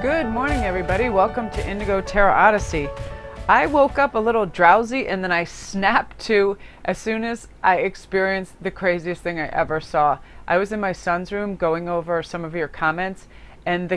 Good morning, everybody. Welcome to Indigo Tarot Odyssey. I woke up a little drowsy and then I snapped to as soon as I experienced the craziest thing I ever saw. I was in my son's room going over some of your comments, and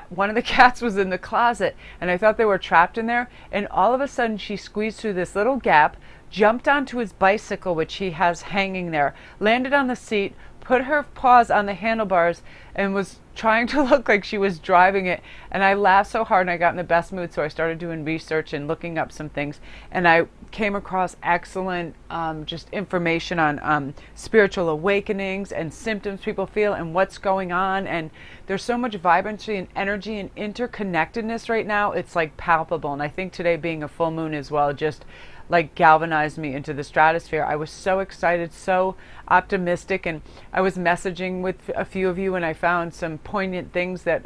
one of the cats was in the closet, and I thought they were trapped in there, and all of a sudden she squeezed through this little gap, jumped onto his bicycle, which he has hanging there, landed on the seat, put her paws on the handlebars, and was trying to look like she was driving it. And I laughed so hard and I got in the best mood, so I started doing research and looking up some things, and I came across excellent just information on spiritual awakenings and symptoms people feel and what's going on. And there's so much vibrancy and energy and interconnectedness right now. It's like palpable. And I think today being a full moon as well just like galvanized me into the stratosphere. I was so excited, so optimistic, and I was messaging with a few of you, and I found some poignant things that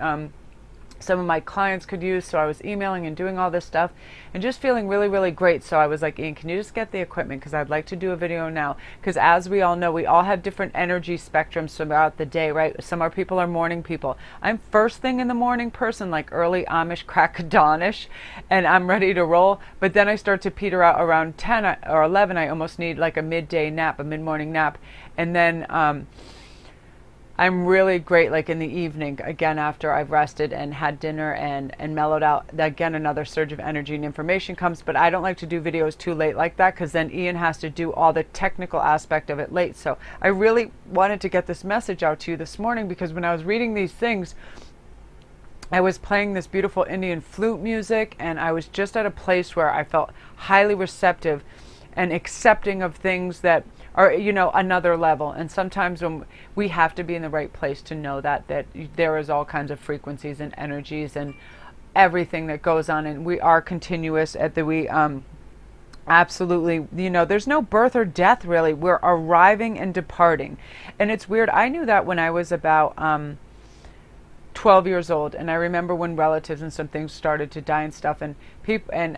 some of my clients could use. So I was emailing and doing all this stuff and just feeling really, really great. So I was like, Ian, can you just get the equipment? Because I'd like to do a video now. Because as we all know, we all have different energy spectrums throughout the day, right? Some of our people are morning people. I'm first thing in the morning person, like early Amish crack of dawnish, and I'm ready to roll. But then I start to peter out around 10 or 11. I almost need like a midday nap, a mid-morning nap. And then I'm really great like in the evening, again, after I've rested and had dinner and mellowed out. Again, another surge of energy and information comes, but I don't like to do videos too late like that, because then Ian has to do all the technical aspect of it late. So I really wanted to get this message out to you this morning, because when I was reading these things, I was playing this beautiful Indian flute music, and I was just at a place where I felt highly receptive and accepting of things that are, you know, another level. And sometimes when we have to be in the right place to know that there is all kinds of frequencies and energies and everything that goes on, and we are continuous at the absolutely, you know, there's no birth or death really. We're arriving and departing. And it's weird. I knew that when I was about 12 years old, and I remember when relatives and some things started to die and stuff, and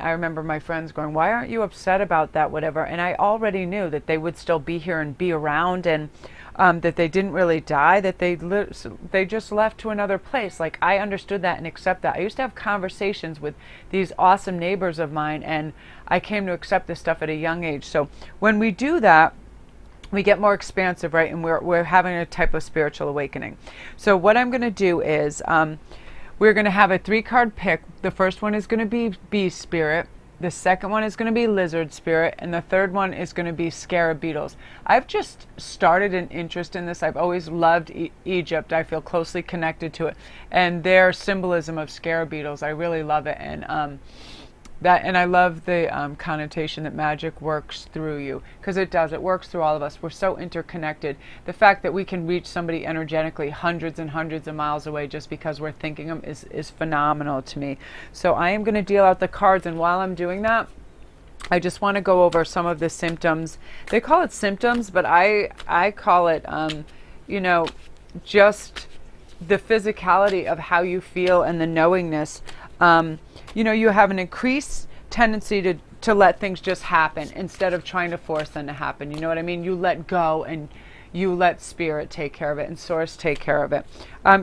I remember my friends going, why aren't you upset about that, whatever? And I already knew that they would still be here and be around, and that they didn't really die, that they just left to another place. Like, I understood that and accept that. I used to have conversations with these awesome neighbors of mine, and I came to accept this stuff at a young age. So when we do that, we get more expansive, right? And we're having a type of spiritual awakening. So what I'm going to do is we're going to have a 3-card pick. The first one is going to be bee spirit. The second one is going to be lizard spirit. And the third one is going to be scarab beetles. I've just started an interest in this. I've always loved Egypt. I feel closely connected to it. And their symbolism of scarab beetles, I really love it. And I love the connotation that magic works through you, because it does. It works through all of us. We're so interconnected. The fact that we can reach somebody energetically hundreds and hundreds of miles away just because we're thinking them is phenomenal to me. So I am going to deal out the cards, and while I'm doing that, I just want to go over some of the symptoms. They call it symptoms, but I call it, you know, just the physicality of how you feel and the knowingness. You know, you have an increased tendency to let things just happen instead of trying to force them to happen. You know what I mean? You let go and you let spirit take care of it and source take care of it.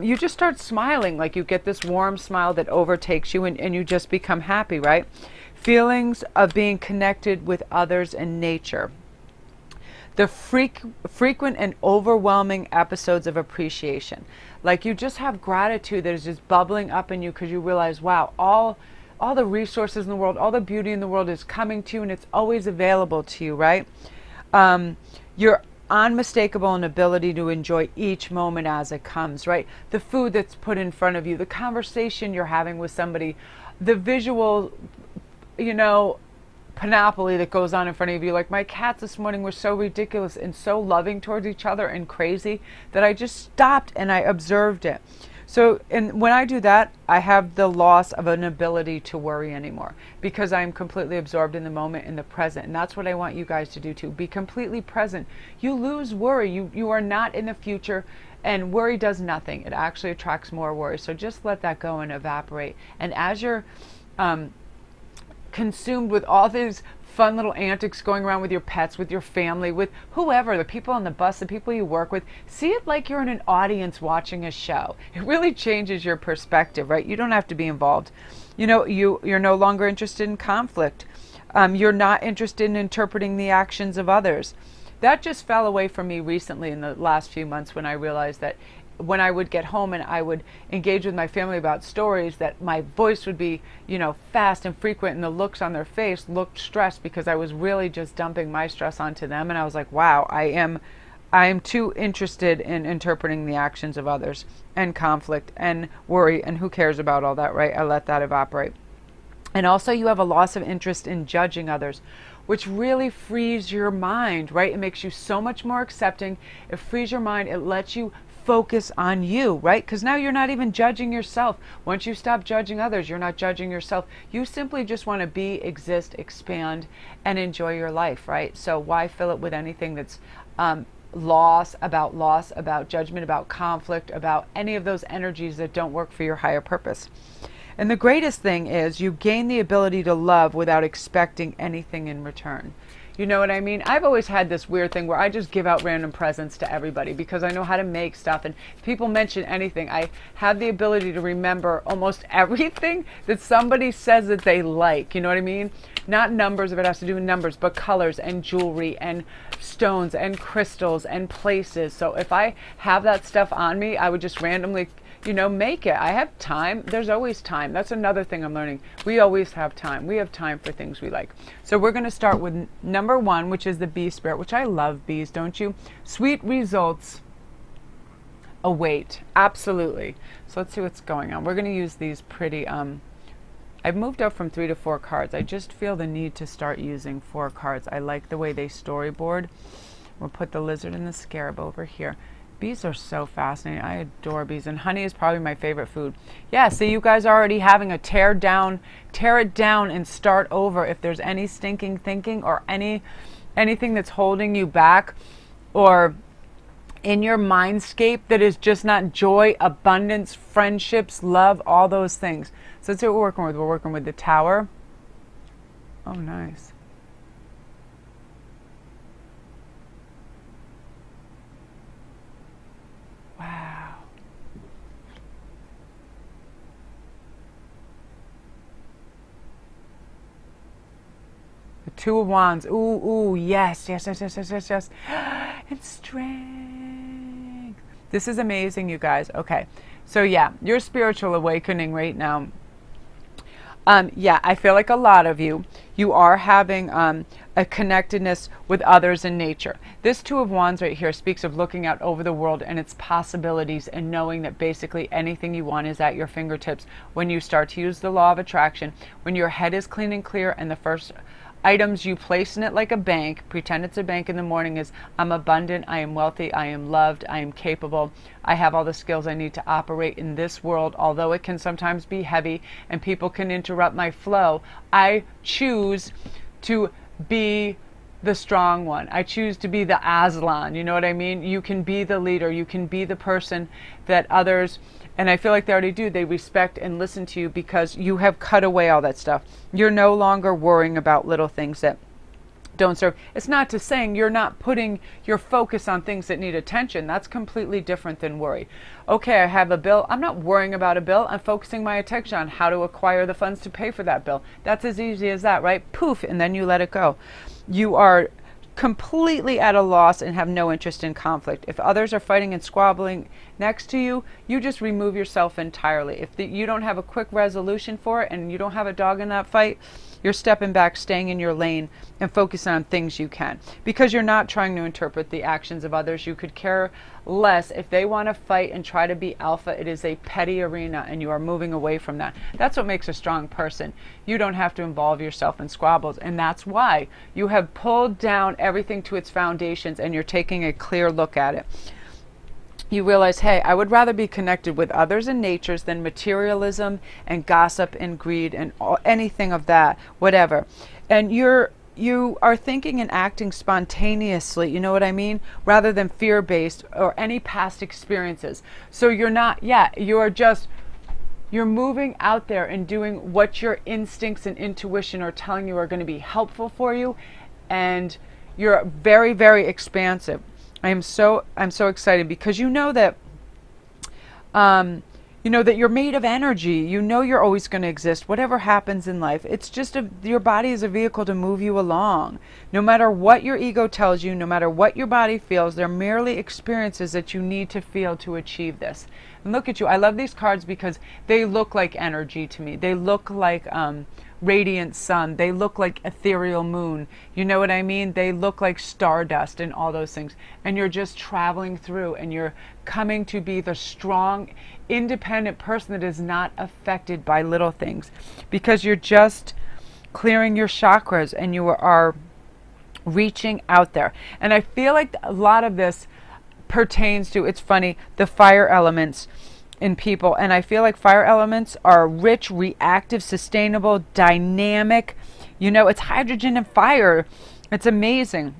You just start smiling, like you get this warm smile that overtakes you, and you just become happy, right? Feelings of being connected with others and nature. The frequent and overwhelming episodes of appreciation. Like, you just have gratitude that is just bubbling up in you because you realize, wow, all the resources in the world, all the beauty in the world is coming to you, and it's always available to you, right? You're unmistakable in ability to enjoy each moment as it comes, right? The food that's put in front of you, the conversation you're having with somebody, the visual, you know, panoply that goes on in front of you. Like, my cats this morning were so ridiculous and so loving towards each other and crazy that I just stopped and I observed it. So, and when I do that, I have the loss of an ability to worry anymore, because I'm completely absorbed in the moment, in the present. And that's what I want you guys to do too. Be completely present. You lose worry. You are not in the future, and worry does nothing. It actually attracts more worry. So just let that go and evaporate. And as you're consumed with all these fun little antics going around with your pets, with your family, with whoever, the people on the bus, the people you work with. See it like you're in an audience watching a show. It really changes your perspective, right? You don't have to be involved. You know, you're no longer interested in conflict. You're not interested in interpreting the actions of others. That just fell away from me recently in the last few months when I realized that when I would get home and I would engage with my family about stories, that my voice would be, you know, fast and frequent, and the looks on their face looked stressed because I was really just dumping my stress onto them. And I was like, wow, I am too interested in interpreting the actions of others and conflict and worry, and who cares about all that, right? I let that evaporate. And also you have a loss of interest in judging others, which really frees your mind, right? It makes you so much more accepting. It frees your mind. It lets you focus on you, right? Because now you're not even judging yourself. Once you stop judging others, you're not judging yourself. You simply just want to be, exist, expand, and enjoy your life, right? So why fill it with anything that's loss, about judgment, about conflict, about any of those energies that don't work for your higher purpose? And the greatest thing is you gain the ability to love without expecting anything in return. You know what I mean? I've always had this weird thing where I just give out random presents to everybody because I know how to make stuff. And if people mention anything, I have the ability to remember almost everything that somebody says that they like. You know what I mean? Not numbers if it has to do with numbers, but colors and jewelry and stones and crystals and places. So if I have that stuff on me, I would just randomly, you know, make it. I have time. There's always time. That's another thing I'm learning. We always have time. We have time for things we like. So we're going to start with number 1, which is the bee spirit, which I love bees, don't you? Sweet results await. Absolutely. So let's see what's going on. We're going to use these pretty, I've moved up from 3 to 4 cards. I just feel the need to start using 4 cards. I like the way they storyboard. We'll put the lizard and the scarab over here. Bees are so fascinating. I adore bees, and honey is probably my favorite food. Yeah, see, you guys are already having a tear it down and start over. If there's any stinking thinking or anything that's holding you back or in your mindscape that is just not joy, abundance, friendships, love, all those things. So that's what we're working with. We're working with the Tower. Oh, nice. Wow. The Two of Wands. Ooh, ooh, yes, yes, yes, yes, yes, yes, yes. And strength. This is amazing, you guys. Okay. So yeah, your spiritual awakening right now. Yeah, I feel like a lot of you are having a connectedness with others in nature. This Two of Wands right here speaks of looking out over the world and its possibilities and knowing that basically anything you want is at your fingertips when you start to use the law of attraction, when your head is clean and clear and the first items you place in it like a bank, pretend it's a bank in the morning, is I'm abundant, I am wealthy, I am loved, I am capable, I have all the skills I need to operate in this world, although it can sometimes be heavy and people can interrupt my flow. I choose to be the strong one. I choose to be the Aslan. You know what I mean? You can be the leader. You can be the person that others, and I feel like they already do, they respect and listen to you because you have cut away all that stuff. You're no longer worrying about little things that don't serve. It's not to saying you're not putting your focus on things that need attention. That's completely different than worry. Okay, I have a bill. I'm not worrying about a bill. I'm focusing my attention on how to acquire the funds to pay for that bill. That's as easy as that, right? Poof, and then you let it go. You are completely at a loss and have no interest in conflict. If others are fighting and squabbling next to you, you just remove yourself entirely. If you don't have a quick resolution for it and you don't have a dog in that fight, you're stepping back, staying in your lane, and focusing on things you can. Because you're not trying to interpret the actions of others. You could care less. If they want to fight and try to be alpha, it is a petty arena, and you are moving away from that. That's what makes a strong person. You don't have to involve yourself in squabbles, and that's why you have pulled down everything to its foundations, and you're taking a clear look at it. You realize, hey, I would rather be connected with others and natures than materialism and gossip and greed and anything of that, whatever. And you are thinking and acting spontaneously, you know what I mean? Rather than fear-based or any past experiences. So you're not, you're You're moving out there and doing what your instincts and intuition are telling you are going to be helpful for you, and you're very, very expansive. I'm so excited because you know that you're made of energy. You know you're always going to exist. Whatever happens in life, it's just your body is a vehicle to move you along. No matter what your ego tells you, no matter what your body feels, they're merely experiences that you need to feel to achieve this. And look at you. I love these cards because they look like energy to me. They look like radiant sun. They look like ethereal moon. You know what I mean? They look like stardust and all those things. And you're just traveling through, and you're coming to be the strong, independent person that is not affected by little things, because you're just clearing your chakras and you are reaching out there. And I feel like a lot of this pertains to, it's funny, the fire elements in people. And I feel like fire elements are rich, reactive, sustainable, dynamic. It's hydrogen and fire. It's amazing.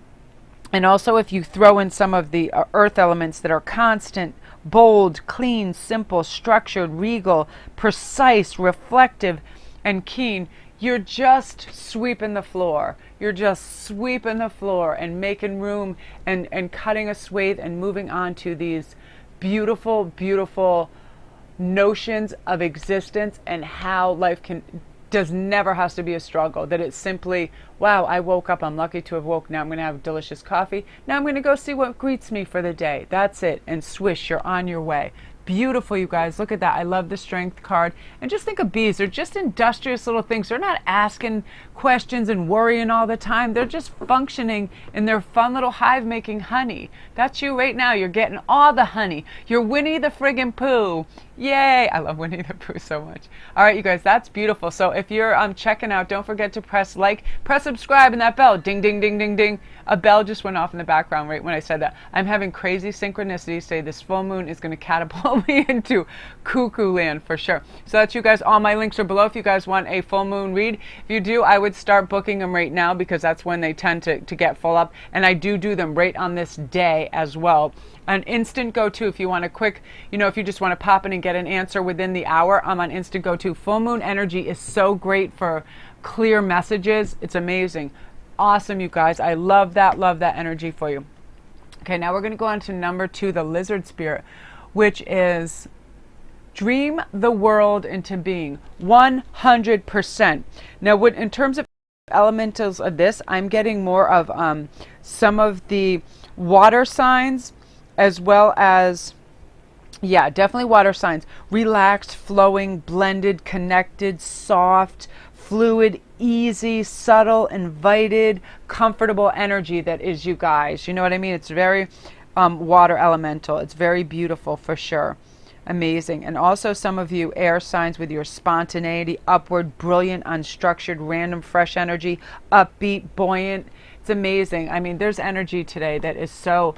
And also if you throw in some of the earth elements that are constant, bold, clean, simple, structured, regal, precise, reflective, and keen, you're just sweeping the floor. You're just sweeping the floor and making room and cutting a swathe and moving on to these beautiful, beautiful notions of existence, and how life never has to be a struggle. That it's simply, wow, I woke up, I'm lucky to have woke. Now I'm going to have delicious coffee. Now I'm going to go see what greets me for the day. That's it. And swish, you're on your way. Beautiful, you guys. Look at that. I love the strength card. And just think of bees. They're just industrious little things. They're not asking questions and worrying all the time. They're just functioning in their fun little hive making honey. That's you right now. You're getting all the honey. You're Winnie the friggin' Pooh. Yay. I love Winnie the Pooh so much. All right, you guys, that's beautiful. So if you're checking out, don't forget to press like, press subscribe, and that bell. Ding, ding, ding, ding, ding. A bell just went off in the background right when I said that. I'm having crazy synchronicities say this full moon is going to catapult me into cuckoo land for sure. So that's you guys. All my links are below if you guys want a full moon read. If you do, I would start booking them right now, because that's when they tend to get full up. And I do them right on this day as well. An Instantgo too, if you want a quick, if you just want to pop in and get an answer within the hour, I'm on Instantgo too. Full moon energy is so great for clear messages. It's amazing. Awesome, you guys. I love that energy for you. Okay, now we're going to go on to number 2, the lizard spirit, which is dream the world into being 100%. Now, in terms of elementals of this, I'm getting more of some of the water signs, as well as, yeah, definitely water signs. Relaxed, flowing, blended, connected, soft, fluid, easy, subtle, invited, comfortable energy that is you guys. You know what I mean? It's very water elemental. It's very beautiful for sure. Amazing. And also some of you air signs with your spontaneity, upward, brilliant, unstructured, random, fresh energy, upbeat, buoyant. It's amazing. I mean, there's energy today that is so...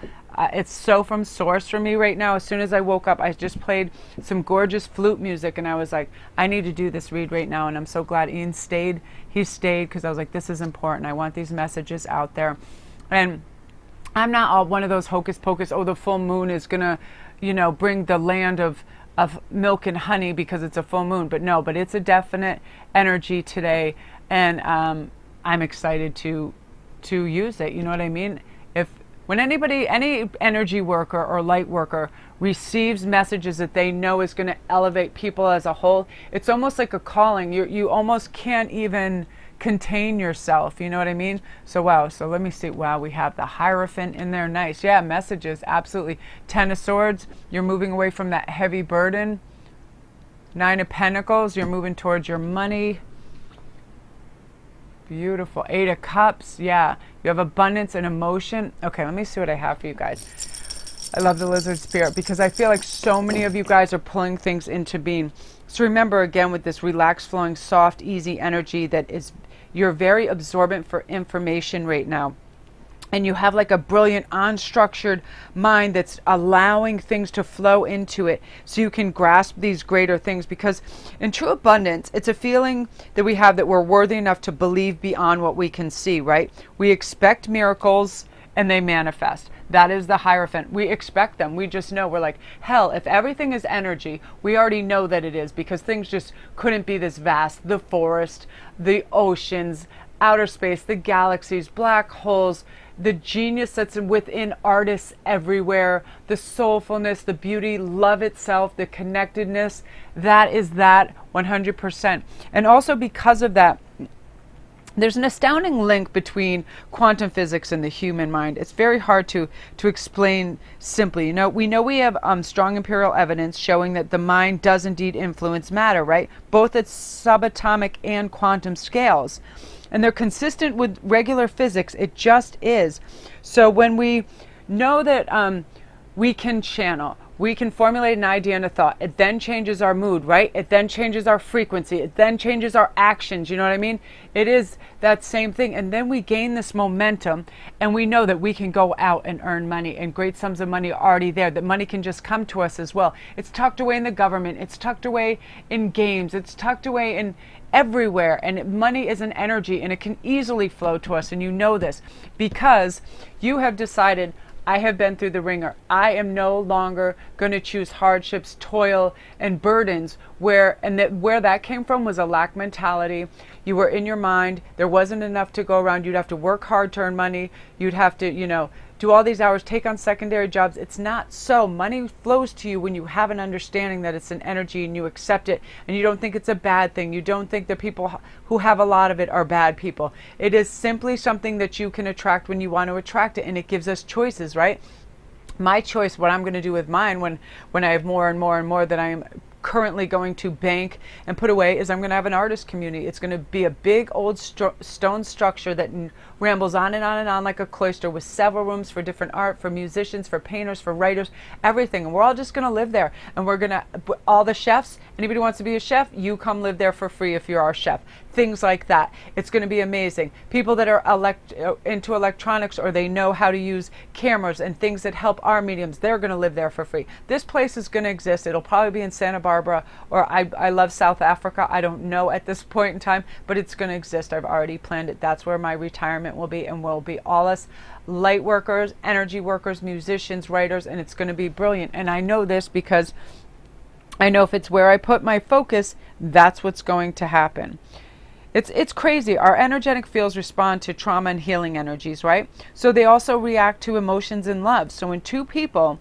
it's so from source for me right now. As soon as I woke up, I just played some gorgeous flute music, and I was like, I need to do this read right now. And I'm so glad Ian stayed. He stayed because I was like, this is important. I want these messages out there. And I'm not all one of those hocus pocus, oh, the full moon is going to, bring the land of milk and honey because it's a full moon. But no, but it's a definite energy today. And I'm excited to use it. You know what I mean? When anybody, any energy worker or light worker receives messages that they know is going to elevate people as a whole, it's almost like a calling. You almost can't even contain yourself. You know what I mean? So wow. So let me see. Wow, we have the Hierophant in there. Nice. Yeah, messages. Absolutely. 10 of Swords. You're moving away from that heavy burden. 9 of Pentacles. You're moving towards your money. Beautiful. 8 of Cups. Yeah. You have abundance and emotion. Okay, let me see what I have for you guys. I love the lizard spirit because I feel like so many of you guys are pulling things into being. So remember, again, with this relaxed, flowing, soft, easy energy that is, you're very absorbent for information right now. And you have like a brilliant, unstructured mind that's allowing things to flow into it so you can grasp these greater things. Because in true abundance, it's a feeling that we have that we're worthy enough to believe beyond what we can see, right? We expect miracles and they manifest. That is the Hierophant. We expect them. We just know. We're like, hell, if everything is energy, we already know that it is, because things just couldn't be this vast. The forest, the oceans, outer space, the galaxies, black holes, the genius that's within artists everywhere, the soulfulness, the beauty, love itself, the connectedness, that is that 100%. And also because of that, there's an astounding link between quantum physics and the human mind. It's very hard to explain simply. We know we have strong empirical evidence showing that the mind does indeed influence matter, right? Both at subatomic and quantum scales. And they're consistent with regular physics. It just is. So when we know that we can channel, we can formulate an idea and a thought, it then changes our mood, right? It then changes our frequency. It then changes our actions. You know what I mean? It is that same thing. And then we gain this momentum, and we know that we can go out and earn money, and great sums of money are already there, that money can just come to us as well. It's tucked away in the government. It's tucked away in games. It's tucked away in everywhere. And money is an energy, and it can easily flow to us. And you know this because you have decided, I have been through the ringer. I am no longer going to choose hardships, toil, and burdens where that came from was a lack mentality. You were in your mind. There wasn't enough to go around. You'd have to work hard to earn money. You'd have to, do all these hours, take on secondary jobs. It's not so. Money flows to you when you have an understanding that it's an energy and you accept it, and you don't think it's a bad thing. You don't think the people who have a lot of it are bad people. It is simply something that you can attract when you want to attract it, and it gives us choices, right? My choice, what I'm going to do with mine when I have more and more and more that I am currently going to bank and put away, is I'm going to have an artist community. It's going to be a big old stone structure that rambles on and on and on like a cloister, with several rooms for different art, for musicians, for painters, for writers, everything. And we're all just going to live there. And we're going to, all the chefs, anybody who wants to be a chef, you come live there for free if you're our chef. Things like that. It's going to be amazing. People that are into electronics, or they know how to use cameras and things that help our mediums, they're going to live there for free. This place is going to exist. It'll probably be in Santa Barbara, or I love South Africa. I don't know at this point in time, but it's going to exist. I've already planned it. That's where my retirement will be, and we'll be all us light workers, energy workers, musicians, writers, and it's going to be brilliant. And I know this because I know if it's where I put my focus, that's what's going to happen. It's crazy. Our energetic fields respond to trauma and healing energies, right? So they also react to emotions and love. So when two people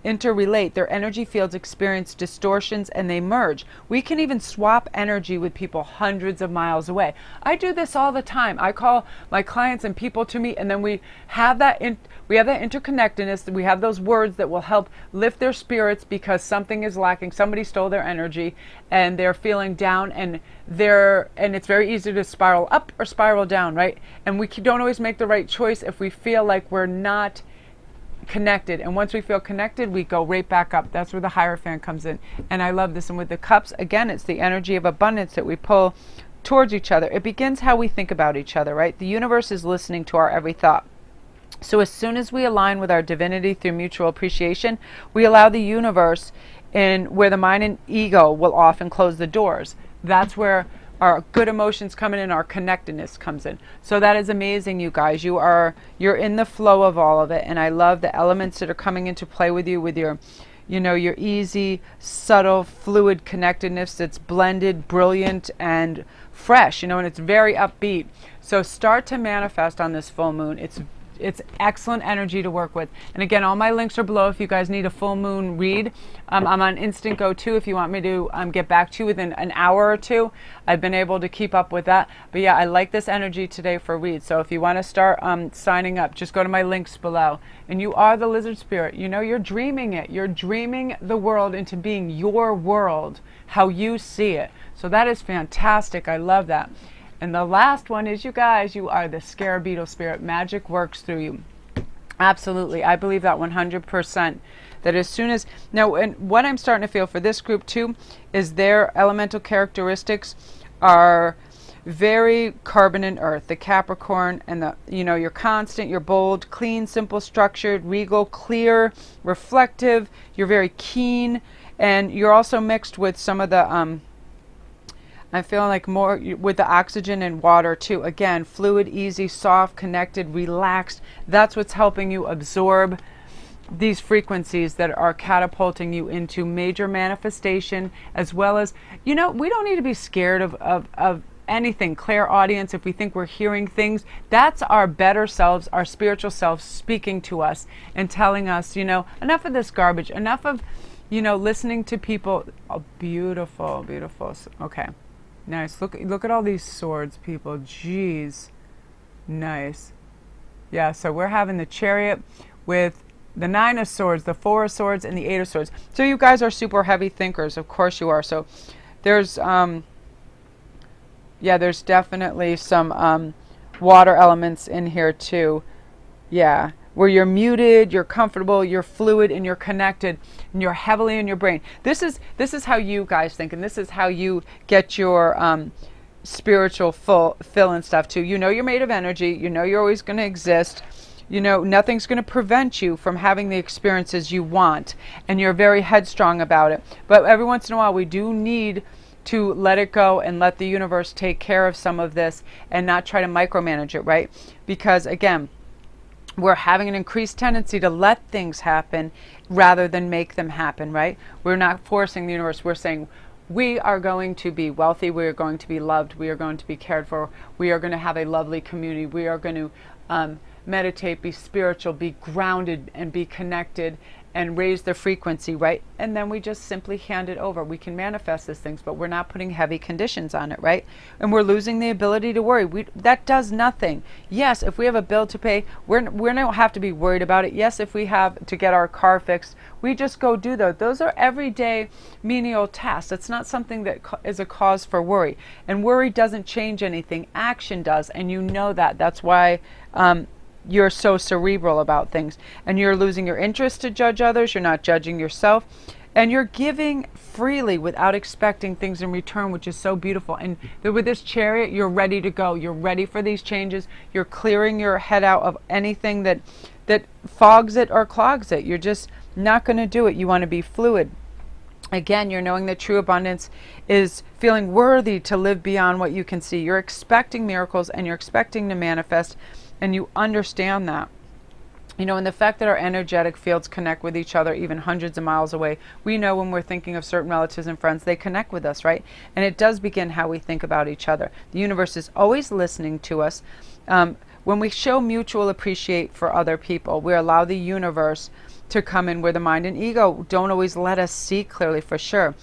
interrelate, their energy fields experience distortions and they merge. We can even swap energy with people hundreds of miles away. I do this all the time. I call my clients and people to me, and then we have that interconnectedness. We have those words that will help lift their spirits because something is lacking. Somebody stole their energy and they're feeling down, and it's very easy to spiral up or spiral down, right? And we don't always make the right choice if we feel like we're not connected. And once we feel connected, we go right back up. That's where the Hierophant comes in. And I love this. And with the cups, again, it's the energy of abundance that we pull towards each other. It begins how we think about each other, right? The universe is listening to our every thought. So as soon as we align with our divinity through mutual appreciation, we allow the universe in where the mind and ego will often close the doors. That's where our good emotions come in, our connectedness comes in. So that is amazing, you guys. You're in the flow of all of it, and I love the elements that are coming into play with you, with your easy, subtle, fluid connectedness that's blended, brilliant, and fresh, and it's very upbeat. So start to manifest on this full moon. It's excellent energy to work with. And again, all my links are below if you guys need a full moon read. I'm on Instantgo too if you want me to get back to you within an hour or two. I've been able to keep up with that. But yeah, I like this energy today for reads. So if you want to start signing up, just go to my links below. And you are the lizard spirit. You're dreaming it. You're dreaming the world into being your world, how you see it. So that is fantastic. I love that. And the last one is, you guys, you are the Scarab Beetle spirit. Magic works through you. Absolutely. I believe that 100%. That as soon as... Now, and what I'm starting to feel for this group, too, is their elemental characteristics are very carbon and earth. The Capricorn and you're constant, you're bold, clean, simple, structured, regal, clear, reflective. You're very keen. And you're also mixed with some of the... I'm feeling like more with the oxygen and water too. Again, fluid, easy, soft, connected, relaxed. That's what's helping you absorb these frequencies that are catapulting you into major manifestation, as well as, we don't need to be scared of anything. Clairaudience, if we think we're hearing things, that's our better selves, our spiritual selves speaking to us and telling us, enough of this garbage, enough of, listening to people. Oh, beautiful, beautiful. Okay, nice. Look at all these swords, people. Jeez, nice. Yeah, so we're having the Chariot with the 9 of Swords, the 4 of Swords, and the 8 of Swords. So you guys are super heavy thinkers. Of course you are. So there's, there's definitely some water elements in here too. Yeah, where you're muted, you're comfortable, you're fluid, and you're connected, and you're heavily in your brain. This is how you guys think, and this is how you get your spiritual fill and stuff too. You're made of energy. You're always going to exist. Nothing's going to prevent you from having the experiences you want, and you're very headstrong about it. But every once in a while, we do need to let it go and let the universe take care of some of this and not try to micromanage it, right? Because again, we're having an increased tendency to let things happen rather than make them happen, right? We're not forcing the universe. We're saying, we are going to be wealthy. We are going to be loved. We are going to be cared for. We are going to have a lovely community. We are going to meditate, be spiritual, be grounded, and be connected, and raise the frequency, right? And then we just simply hand it over. We can manifest these things, but we're not putting heavy conditions on it, right? And we're losing the ability to worry. That does nothing. Yes, if we have a bill to pay, we don't have to be worried about it. Yes, if we have to get our car fixed, we just go do those. Those are everyday menial tasks. It's not something that is a cause for worry. And worry doesn't change anything. Action does, and you know that. That's why you're so cerebral about things, and you're losing your interest to judge others. You're not judging yourself, and you're giving freely without expecting things in return, which is so beautiful. And with this Chariot, you're ready to go. You're ready for these changes. You're clearing your head out of anything that fogs it or clogs it. You're just not going to do it. You want to be fluid. Again, you're knowing that true abundance is feeling worthy to live beyond what you can see. You're expecting miracles, and you're expecting to manifest, and you understand that. And the fact that our energetic fields connect with each other even hundreds of miles away, we know when we're thinking of certain relatives and friends, they connect with us, right? And it does begin how we think about each other. The universe is always listening to us. When we show mutual appreciation for other people, we allow the universe to come in where the mind and ego don't always let us see clearly, for sure.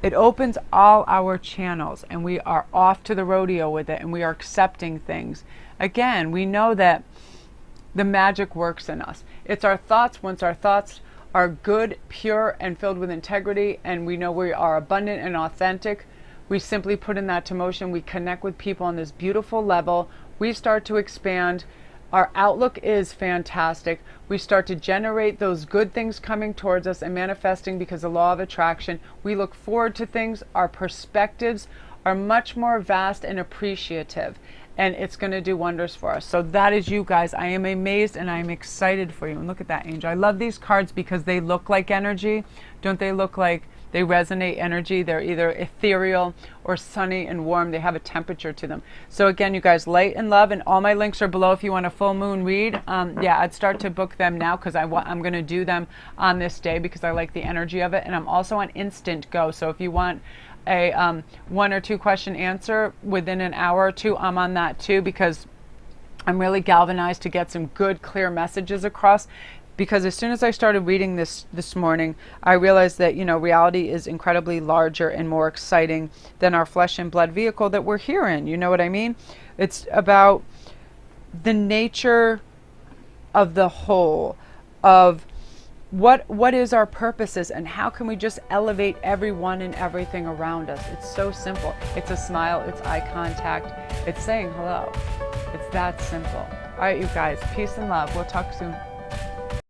It opens all our channels, and we are off to the rodeo with it, and we are accepting things. Again, we know that the magic works in us. It's our thoughts. Once our thoughts are good, pure, and filled with integrity, and we know we are abundant and authentic, we simply put in that to motion. We connect with people on this beautiful level. We start to expand. Our outlook is fantastic. We start to generate those good things coming towards us and manifesting because of the law of attraction. We look forward to things. Our perspectives are much more vast and appreciative, and it's going to do wonders for us. So that is you guys. I am amazed, and I am excited for you. And look at that angel. I love these cards because they look like energy. Don't they look like they resonate energy? They're either ethereal or sunny and warm. They have a temperature to them. So again, you guys, light and love, and all my links are below if you want a full moon read. I'd start to book them now because I'm going to do them on this day because I like the energy of it. And I'm also on Instantgo. So if you want a 1 or 2 question answer within an hour or two, I'm on that too, because I'm really galvanized to get some good, clear messages across. Because as soon as I started reading this morning, I realized that, reality is incredibly larger and more exciting than our flesh and blood vehicle that we're here in. You know what I mean? It's about the nature of the whole, of what is our purposes, and how can we just elevate everyone and everything around us. It's so simple. It's a smile, it's eye contact, it's saying hello. It's that simple. All right, you guys, peace and love. We'll talk soon.